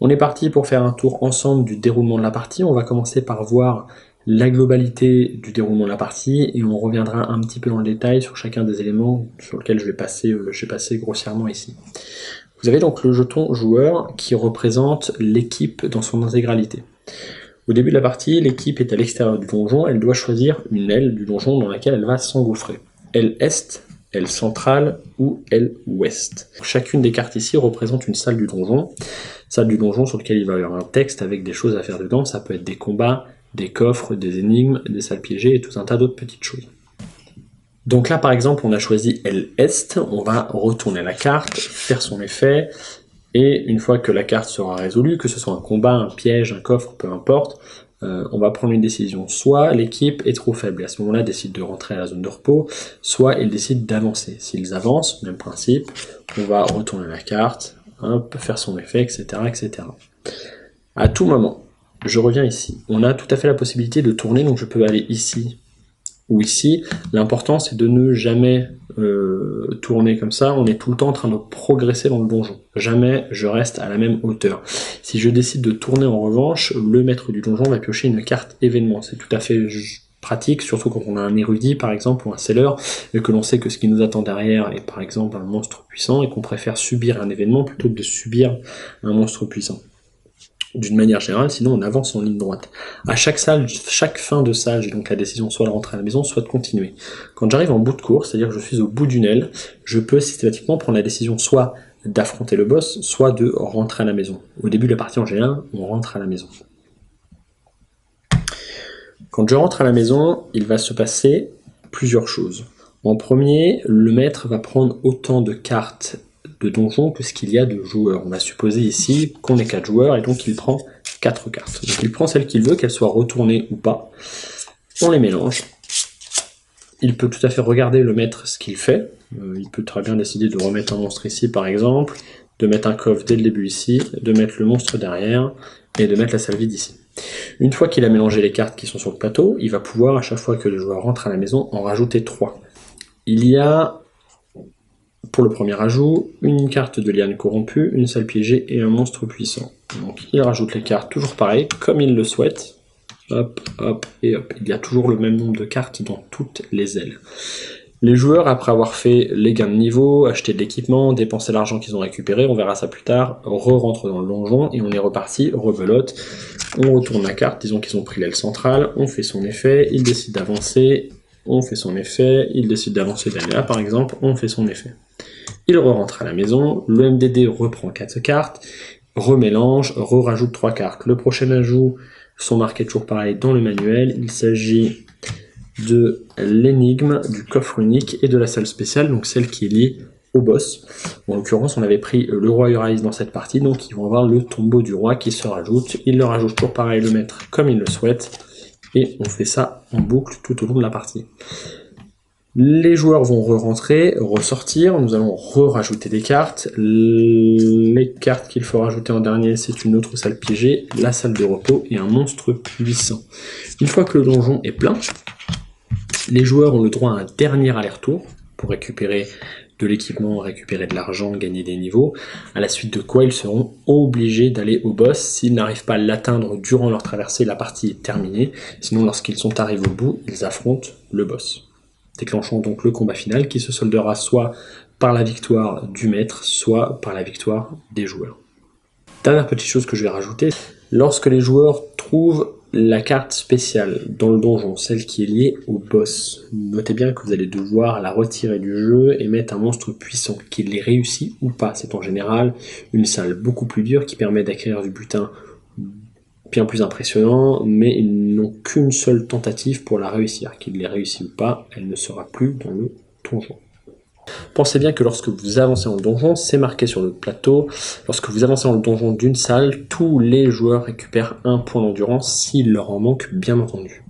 On est parti pour faire un tour ensemble du déroulement de la partie. On va commencer par voir la globalité du déroulement de la partie et on reviendra un petit peu dans le détail sur chacun des éléments sur lesquels je vais passer grossièrement ici. Vous avez donc le jeton joueur qui représente l'équipe dans son intégralité. Au début de la partie, l'équipe est à l'extérieur du donjon, elle doit choisir une aile du donjon dans laquelle elle va s'engouffrer. Aile est, aile centrale ou aile ouest. Chacune des cartes ici représente une salle du donjon sur laquelle il va y avoir un texte avec des choses à faire dedans, ça peut être des combats, des coffres, des énigmes, des salles piégées et tout un tas d'autres petites choses. Donc là par exemple on a choisi aile est, on va retourner la carte, faire son effet, et une fois que la carte sera résolue, que ce soit un combat, un piège, un coffre, peu importe, on va prendre une décision. Soit l'équipe est trop faible et à ce moment-là décide de rentrer à la zone de repos, soit ils décident d'avancer. S'ils avancent, même principe, on va retourner la carte, hop, faire son effet, etc., etc. À tout moment, je reviens ici. On a tout à fait la possibilité de tourner, donc je peux aller ici ou ici. L'important c'est de ne jamais tourner comme ça, on est tout le temps en train de progresser dans le donjon. Jamais je reste à la même hauteur. Si je décide de tourner en revanche, le maître du donjon va piocher une carte événement. C'est tout à fait pratique, surtout quand on a un érudit par exemple ou un seller, et que l'on sait que ce qui nous attend derrière est par exemple un monstre puissant et qu'on préfère subir un événement plutôt que de subir un monstre puissant. D'une manière générale, sinon on avance en ligne droite. À chaque fin de salle, j'ai donc la décision soit de rentrer à la maison, soit de continuer. Quand j'arrive en bout de course, c'est-à-dire que je suis au bout d'une aile, je peux systématiquement prendre la décision soit d'affronter le boss, soit de rentrer à la maison. Au début de la partie en G1, on rentre à la maison. Quand je rentre à la maison, il va se passer plusieurs choses. En premier, le maître va prendre autant de cartes de donjon que ce qu'il y a de joueurs. On va supposer ici qu'on est 4 joueurs et donc il prend 4 cartes. Donc il prend celle qu'il veut, qu'elle soit retournée ou pas. On les mélange. Il peut tout à fait regarder le maître ce qu'il fait. Il peut très bien décider de remettre un monstre ici par exemple, de mettre un coffre dès le début ici, de mettre le monstre derrière et de mettre la salle vide ici. Une fois qu'il a mélangé les cartes qui sont sur le plateau, il va pouvoir, à chaque fois que le joueur rentre à la maison, en rajouter 3. Il y a, pour le premier ajout, une carte de liane corrompue, une salle piégée et un monstre puissant. Donc il rajoute les cartes toujours pareil, comme il le souhaite. Hop, hop et hop. Il y a toujours le même nombre de cartes dans toutes les ailes. Les joueurs, après avoir fait les gains de niveau, acheté de l'équipement, dépensé l'argent qu'ils ont récupéré, on verra ça plus tard, re-rentrent dans le donjon et on est reparti, rebelote. On retourne la carte, disons qu'ils ont pris l'aile centrale, on fait son effet, ils décident d'avancer, on fait son effet, ils décident d'avancer d'aller là par exemple, on fait son effet. Il re-rentre à la maison, le MDD reprend 4 cartes, remélange, re-rajoute 3 cartes. Le prochain ajout sont marqués toujours pareil dans le manuel, il s'agit de l'énigme, du coffre unique et de la salle spéciale, donc celle qui est liée au boss. En l'occurrence, on avait pris le roi Uraïs dans cette partie, donc ils vont avoir le tombeau du roi qui se rajoute. Il le rajoute toujours pareil, le maître comme il le souhaite, et on fait ça en boucle tout au long de la partie. Les joueurs vont re-rentrer, ressortir, nous allons re-rajouter des cartes. Les cartes qu'il faut rajouter en dernier, c'est une autre salle piégée, la salle de repos et un monstre puissant. Une fois que le donjon est plein, les joueurs ont le droit à un dernier aller-retour pour récupérer de l'équipement, récupérer de l'argent, gagner des niveaux, à la suite de quoi ils seront obligés d'aller au boss. S'ils n'arrivent pas à l'atteindre durant leur traversée, la partie est terminée, sinon lorsqu'ils sont arrivés au bout, ils affrontent le boss. Déclenchant donc le combat final qui se soldera soit par la victoire du maître, soit par la victoire des joueurs. Dernière petite chose que je vais rajouter, lorsque les joueurs trouvent la carte spéciale dans le donjon, celle qui est liée au boss, notez bien que vous allez devoir la retirer du jeu et mettre un monstre puissant, qu'il l'ait réussi ou pas. C'est en général une salle beaucoup plus dure qui permet d'acquérir du butin bien plus impressionnant, mais ils n'ont qu'une seule tentative pour la réussir. Qu'il l'ait réussi ou pas, elle ne sera plus dans le donjon. Pensez bien que lorsque vous avancez dans le donjon, c'est marqué sur le plateau, lorsque vous avancez dans le donjon d'une salle, tous les joueurs récupèrent un point d'endurance s'il leur en manque bien entendu.